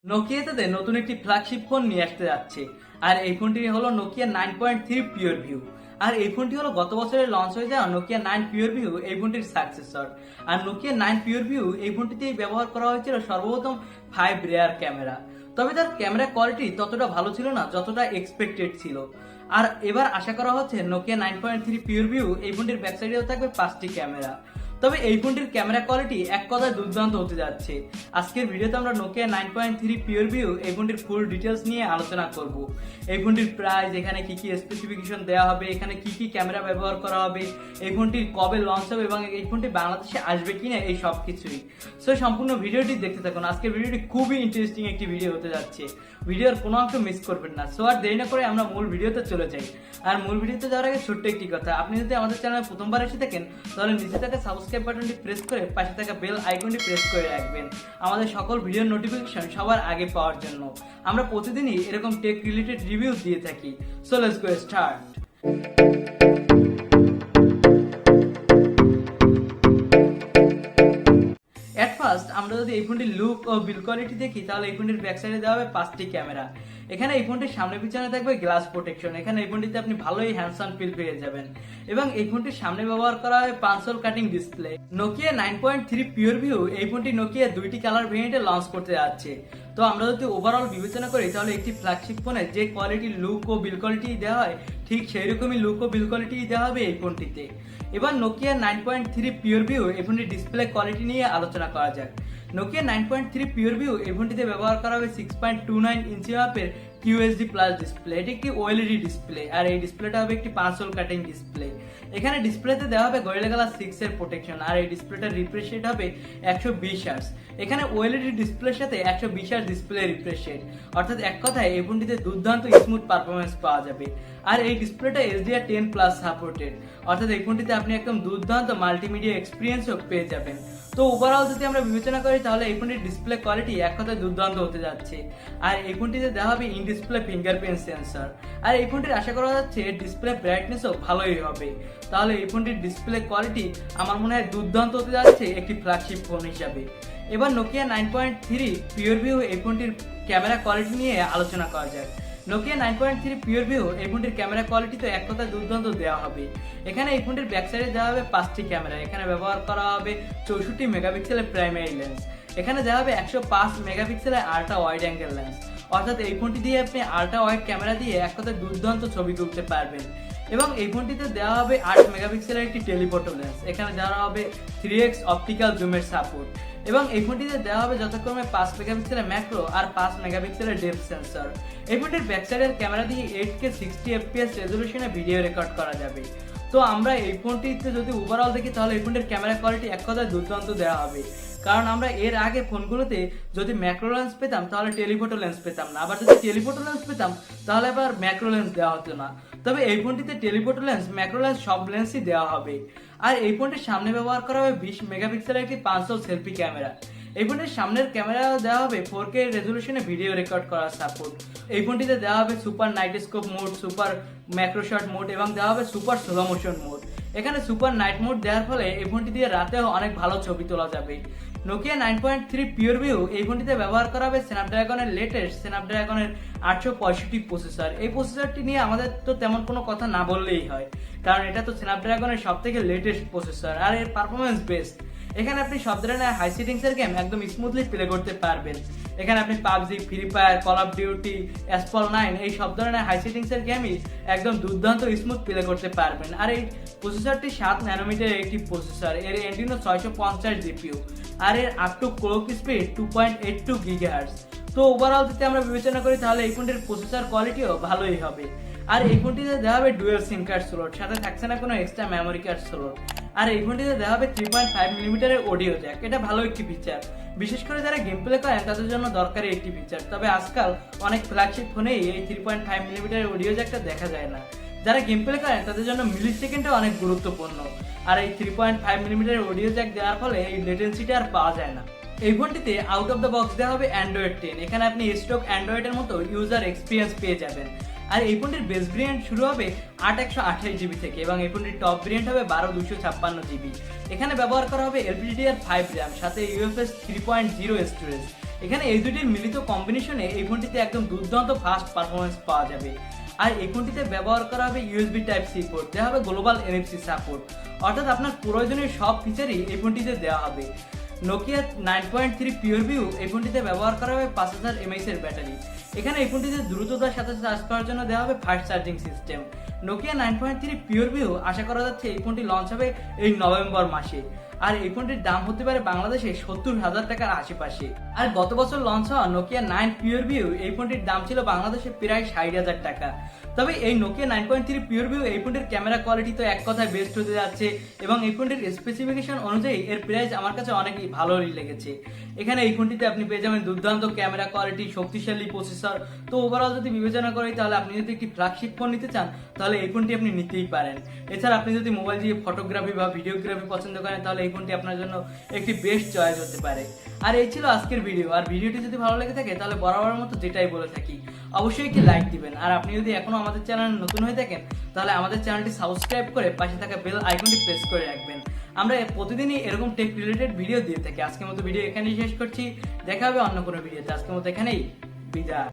নোকিয়াতে নতুন একটি flagship phone নিয়ে আসতে যাচ্ছে। আর এই ফোনটি হলো নোকিয়া 9.3 Pureview। আর এই ফোনটি হলো গত বছরে লঞ্চ হয়ে যাওয়া নোকিয়া 9 Pureview এই ফোনটির সাকসেসর। আর নোকিয়া 9 Pureview এই ফোনটিতেই ব্যবহার করা হয়েছিল সর্বপ্রথম 5 রেয়ার ক্যামেরা। তবে তার ক্যামেরা কোয়ালিটি ততটা ভালো ছিল না যতটা এক্সপেক্টেড ছিল। আর এবার আশা করা হচ্ছে নোকিয়া 9.3 Pureview এই ফোনটির ব্যাক সাইডেও থাকবে 5টি ক্যামেরা। তবে এই ফোনটির ক্যামেরা কোয়ালিটি এক কথায় দুর্দান্ত হতে যাচ্ছে। আজকের ভিডিওতে আমরা নোকিয়া 9.3 Pureview এই ফোনটির ফুল ডিটেলস নিয়ে আলোচনা করব। এই ফোনটির প্রাইস, এখানে কি কি স্পেসিফিকেশন দেওয়া হবে, এখানে কি কি ক্যামেরা ব্যবহার করা হবে, এই ফোনটির কবে লঞ্চ হবে এবং এই ফোনটি বাংলাদেশে আসবে কিনা, এই সব কিছুই। সো সম্পূর্ণ ভিডিওটি দেখতে থাকুন। আজকের ভিডিওটি খুবই ইন্টারেস্টিং একটি ভিডিও হতে যাচ্ছে। ভিডিওর কোনো অংশ মিস করবেন না। সো আর দেরি না করে আমরা মূল ভিডিওতে চলে যাই। আর মূল ভিডিওতে যাওয়ার আগে ছোট্ট একটি কথা, আপনি যদি আমাদের চ্যানেলে প্রথমবার এসে থাকেন তাহলে নিচে থাকা সাবস্ক্রাইব বাটনটি প্রেস করে পাশে থাকা বেল আইকনটি প্রেস করে রাখবেন আমাদের সকল ভিডিওর নোটিফিকেশন সবার আগে পাওয়ার জন্য। আমরা প্রতিদিনই এরকম টেক রিলেটেড রিভিউ দিয়ে থাকি। So let's go start. At first আমরা যদি এই ফোনটির লুক ও বিল্ড কোয়ালিটি দেখি তাহলে এই ফোনটির ব্যাক সাইডে দেওয়া হবে 5টি ক্যামেরা। এখানে এই ফোনটির সামনে পিছনে থাকবে গ্লাস প্রোটেকশন। এখানে এই ফোনটিতে আপনি ভালোই হ্যান্ডসাম ফিল পেয়ে যাবেন এবং এই ফোনটির সামনে ব্যবহার করা হয় পাঁচল কাটিং ডিসপ্লে। নোকিয়া 9.3 Pureview এই ফোনটি নোকিয়া 2টি কালার ভেরিয়েন্টে লঞ্চ করতে যাচ্ছে। তো আমরা যদি ওভারঅল বিবেচনা করি তাহলে একটি ফ্ল্যাগশিপ ফোনে যে কোয়ালিটির লুক ও বিল্ড কোয়ালিটি দেওয়া হয় ঠিক সেই রকমই লুক ও বিল্ড কোয়ালিটি দেওয়া হবে এই ফোনটিতে। এবার নোকিয়া 9.3 Pureview এই ফোনটির ডিসপ্লে কোয়ালিটি নিয়ে আলোচনা করা যাক। নোকিয়া 9.3 Pureview এই ফোনটিতে ব্যবহার করা হবে 6.29 ইঞ্চি মাপের QHD প্লাস ডিসপ্লে। এটি একটি OLED ডিসপ্লে আর এই ডিসপ্লেটা হবে একটি পাঁচল কাটিং ডিসপ্লে। এখানে ডিসপ্লেতে দেওয়া হবে গরিলা গ্লাস 6 এর প্রোটেকশন আর এই ডিসপ্লেটার রিফ্রেশ রেট হবে 120 হার্জ। এখানে OLED ডিসপ্লের সাথে 120 হার্জ ডিসপ্লে রিফ্রেশ রেট, অর্থাৎ এক কথায় এই ফোনটিতে দুর্দান্ত স্মুথ পারফরমেন্স পাওয়া যাবে। আর এই ডিসপ্লেটা HDR10 প্লাস সাপোর্টেড, অর্থাৎ এই ফোনটিতে আপনি একদম দুর্দান্ত মাল্টিমিডিয়া এক্সপিরিয়েন্সও পেয়ে যাবেন। তো ওভারঅল যদি আমরা বিবেচনা করি তাহলে এই ফোনটির ডিসপ্লে কোয়ালিটি এক কথায় দুর্দান্ত হতে যাচ্ছে। আর এই ফোনটিতে দেওয়া হবে ইন ডিসপ্লে ফিঙ্গারপ্রিন্ট সেন্সর। আর এই ফোনটির আশা করা যাচ্ছে ডিসপ্লে ব্রাইটনেসও ভালোই হবে। তাহলে এই ফোনটির ডিসপ্লে কোয়ালিটি আমার মনে হয় দুর্দান্ত হতে যাচ্ছে একটি ফ্ল্যাগশিপ ফোন হিসাবে। এবার নোকিয়া 9.3 Pureview এই ফোনটির ক্যামেরা কোয়ালিটি নিয়ে আলোচনা করা যায়। নোকিয়া 9.3 Pureview এই ফোনটির ক্যামেরা কোয়ালিটি তো এক কথায় দুর্দান্ত দেওয়া হবে। এখানে এই ফোনটির ব্যাক সাইডে দেওয়া হবে 5টি ক্যামেরা। এখানে ব্যবহার করা হবে 64 মেগাপিক্সেলের প্রাইমারি লেন্স। এখানে দেওয়া হবে 105 মেগাপিক্সেলের আল্ট্রা ওয়াইড অ্যাঙ্গেল লেন্স, অর্থাৎ এই ফোনটি দিয়ে আপনি আল্ট্রা ওয়াইড ক্যামেরা দিয়ে এক কথায় দুর্দান্ত ছবি তুলতে পারবেন। এবং এই ফোনটিতে দেওয়া হবে 8 মেগাপিক্সেলের একটি টেলিফোটো লেন্স। এখানে দেওয়া হবে 3x অপটিক্যাল জুমের সাপোর্ট এবং এই ফোনটিতে দেওয়া হবে যথাক্রমে 5 মেগাপিক্সেলের ম্যাক্রো আর 5 মেগাপিক্সেলের ডেপথ সেন্সর। এই ফোনটির ব্যাক সাইডের ক্যামেরা দিয়ে 8K 60 fps রেজোলিউশনে ভিডিও রেকর্ড করা যাবে। তো আমরা এই ফোনটিতে যদি ওভারঅল দেখি তাহলে এই ফোনটির ক্যামেরা কোয়ালিটি এক কথায় দুর্দান্ত দেওয়া হবে। কারণ আমরা এর আগে ফোনগুলোতে যদি ম্যাক্রো লেন্স পেতাম তাহলে টেলিফোটো লেন্স পেতাম না, আবার যদি টেলিফোটো লেন্স পেতাম তাহলে আবার ম্যাক্রো লেন্স দেওয়া হতো না। তবে এই ফোনটিতে টেলিফোটো লেন্স, ম্যাক্রো লেন্স সব লেন্সই দেওয়া হবে। আর এই ফোনটির সামনে ব্যবহার করা হবে 20 মেগাপিক্সেলের একটি পাঁচল সেলফি ক্যামেরা। এই ফোনটির সামনের ক্যামেরা দেওয়া হবে 4K রেজোলিউশনে ভিডিও রেকর্ড করার সাপোর্ট। এই ফোনটিতে দেওয়া হবে super night scope mode, super macro shot mode এবং দেওয়া হবে সুপার স্লো মোশন মোড। এখানে সুপার নাইট মোড দেওয়ার ফলে এই ফোনটি দিয়ে রাতেও অনেক ভালো ছবি তোলা যাবে। নোকিয়া 9.3 Pureview এই ফোনটিতে ব্যবহার করা হবে স্ন্যাপড্রাগনের লেটেস্ট স্ন্যাপড্রাগনের 865 প্রসেসর। এই প্রসেসরটি নিয়ে আমাদের তো তেমন কোনো কথা না বললেই হয়, কারণ এটা তো স্ন্যাপড্রাগনের সবথেকে লেটেস্ট প্রসেসর আর এর পারফরমেন্স বেস্ট। এখানে আপনি সব ধরনের হাই সেটিংসের গেম একদম স্মুথলি প্লে করতে পারবেন। এখানে আপনি PUBG, free fire, call of duty, অ্যাসপল 9 এই সব ধরনের হাই সেটিংসের গেমই একদম দুর্দান্ত স্মুথ প্লে করতে পারবেন। আর এই প্রসেসরটি 7 ন্যানোমিটারের একটি প্রসেসর। এর এন্ডিনো 650 জিপিইউ আর এর up to clock speed 2.82 gigahertz. তো ওভারঅল যদি আমরা বিবেচনা করি তাহলে এই ফোনটির প্রসেসর কোয়ালিটিও ভালোই হবে। আর এই ফোনটিতে দেওয়া হবে ডুয়াল সিম কার্ড স্লট, সাথে থাকছে না কোনো এক্সট্রা মেমোরি কার্ড স্লট। আর এই ফোনটিতে দেওয়া হবে 3.5 মিলিমিটারের অডিও জ্যাক। এটা ভালো একটি ফিচার, বিশেষ করে যারা গেম প্লে করেন তাদের জন্য দরকারি একটি ফিচার। তবে আজকাল অনেক ফ্ল্যাগশিপ ফোনেই এই 3.5 মিলিমিটারের অডিও জ্যাকটা দেখা যায় না। যারা গেম প্লে করেন তাদের জন্য মিলি সেকেন্ডও অনেক গুরুত্বপূর্ণ। আর এই 3.5 মিলিমিটারের অডিও জ্যাক দেওয়ার ফলে এই লেটেন্সিটা আর পাওয়া যায় না। এই ফোনটিতে আউট অফ দ্য বক্স দেওয়া হবে অ্যান্ড্রয়েড 10। এখানে আপনি স্টক অ্যান্ড্রয়েডের মতো ইউজার এক্সপিরিয়েন্স পেয়ে যাবেন। আর এই ফোনটির বেস ভেরিয়েন্ট শুরু হবে 8/128 জিবি থেকে এবং এই ফোনটির টপ ভেরিয়েন্ট হবে 12/256 জিবি। এখানে ব্যবহার করা হবে LPDDR5 RAM, সাথে UFS 3.0 স্টোরেজ। এখানে এই দুটির মিলিত কম্বিনেশনে এই ফোনটিতে একদম দুর্দান্ত ফাস্ট পারফরমেন্স পাওয়া যাবে। আর এই ফোনটিতে ব্যবহার করা হবে ইউএসবি টাইপ সি পোর্ট, দেওয়া হবে গ্লোবাল এনএফসি সাপোর্ট, অর্থাৎ আপনার প্রয়োজনীয় সব ফিচারই এই ফোনটিতে দেওয়া হবে। নোকিয়া 9.3 Pureview এই ফোনটিতে ব্যবহার করা হবে 5000 mAh এর ব্যাটারি। এখানে এই ফোনটিতে দ্রুততার সাথে চার্জ করার জন্য দেওয়া হবে fast charging system. Nokia 9.3 Pureview আশা করা যাচ্ছে এই ফোনটি লঞ্চ হবে এই নভেম্বর মাসে। আর এই ফোনটির দাম হতে পারে বাংলাদেশে 70,000 টাকার আশেপাশে। আর গত বছর লঞ্চ হওয়া নোকিয়া 9 Pureview এই ফোনটির দাম ছিল বাংলাদেশে প্রায় 60,000 টাকা। তবে এই নোকিয়া 9.3 Pureview এই ফোনটির ক্যামেরা কোয়ালিটি তো এক কথায় বেস্ট হতে যাচ্ছে, এবং এই ফোনটির স্পেসিফিকেশন অনুযায়ী এর প্রাইস আমার কাছে অনেক ভালোই লেগেছে। এখানে এই ফোনটিতে আপনি পেয়ে যাবেন দুর্দান্ত ক্যামেরা কোয়ালিটি, শক্তিশালী প্রসেসর। তো ওভারঅল যদি বিবেচনা করি তাহলে আপনি যদি একটি ফ্ল্যাগশিপ ফোন নিতে চান তাহলে এই ফোনটি আপনি নিতেই পারেন। এছাড়া আপনি যদি মোবাইল দিয়ে ফটোগ্রাফি বা ভিডিওগ্রাফি পছন্দ করেন তাহলে এই ফোনটি আপনার জন্য একটি বেস্ট চয়েস হতে পারে। আর এই ছিল আজকের ভিডিও। আর ভিডিওটি যদি ভালো লেগে থাকে তাহলে বরাবরের মতো যেটাই বলে থাকি, অবশ্যই একটি লাইক দিবেন। আর আপনি যদি এখনো আমাদের চ্যানেলে নতুন হয়ে থাকেন তাহলে আমাদের চ্যানেলটি সাবস্ক্রাইব করে পাশে থাকা বেল আইকনটি প্রেস করে রাখবেন। আমরা প্রতিদিনই এরকম টেক রিলেটেড ভিডিও দিয়ে থাকি। আজকের মতো ভিডিও এখানেই শেষ করছি, দেখা হবে অন্য কোনো ভিডিওতে। আজকের মতো এখানেই বিদায়।